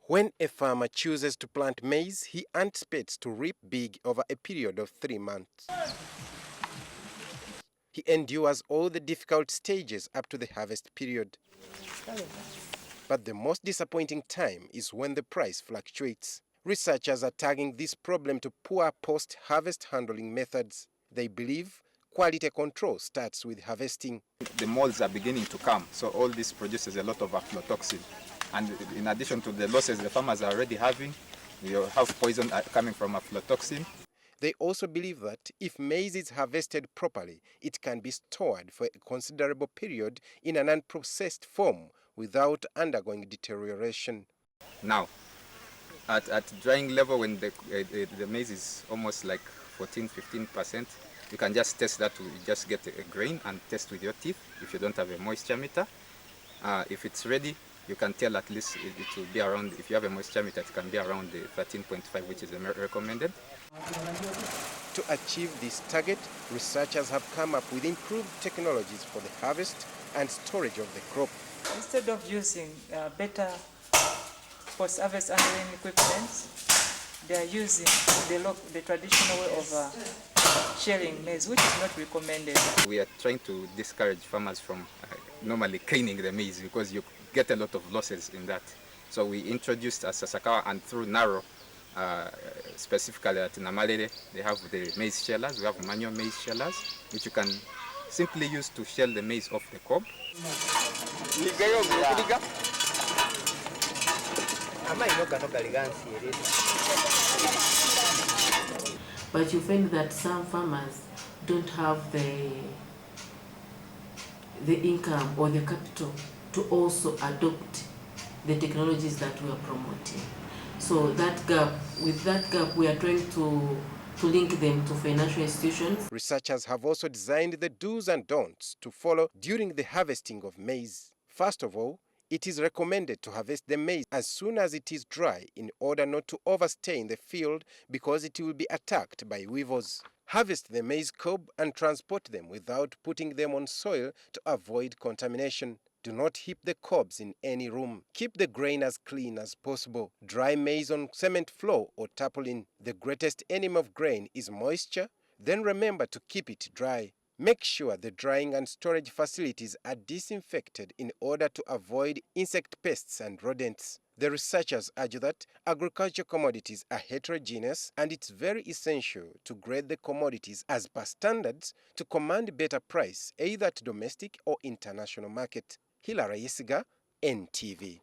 When a farmer chooses to plant maize, he anticipates to reap big over a period of 3 months. He endures all the difficult stages up to the harvest period. But the most disappointing time is when the price fluctuates. Researchers are tagging this problem to poor post-harvest handling methods. They believe quality control starts with harvesting. The molds are beginning to come, so all this produces a lot of aflatoxin. And in addition to the losses the farmers are already having, you have poison coming from aflatoxin. They also believe that if maize is harvested properly, it can be stored for a considerable period in an unprocessed form without undergoing deterioration. Now, at drying level, when the maize is almost like 14–15%, you can just test that. You just get a grain and test with your teeth if you don't have a moisture meter. If it's ready, you can tell at least it will be around, if you have a moisture meter, it can be around the 13.5, which is recommended. To achieve this target, researchers have come up with improved technologies for the harvest and storage of the crop. Instead of using better post-harvest handling equipment, they are using the traditional way of shelling maize, which is not recommended. We are trying to discourage farmers from normally cleaning the maize because you get a lot of losses in that. So we introduced a Sasakawa, and through Naro, specifically at Namalere, they have the maize shellers. We have manual maize shellers, which you can simply use to shell the maize off the cob. But you find that some farmers don't have the income or the capital to also adopt the technologies that we are promoting. So with that gap, we are trying to link them to financial institutions. Researchers have also designed the do's and don'ts to follow during the harvesting of maize. First of all, it is recommended to harvest the maize as soon as it is dry in order not to overstay in the field because it will be attacked by weevils. Harvest the maize cob and transport them without putting them on soil to avoid contamination. Do not heap the cobs in any room. Keep the grain as clean as possible. Dry maize on cement floor or tarpaulin. The greatest enemy of grain is moisture. Then remember to keep it dry. Make sure the drying and storage facilities are disinfected in order to avoid insect pests and rodents. The researchers argue that agricultural commodities are heterogeneous and it's very essential to grade the commodities as per standards to command better price either at domestic or international market. Hilary Yesiga, NTV.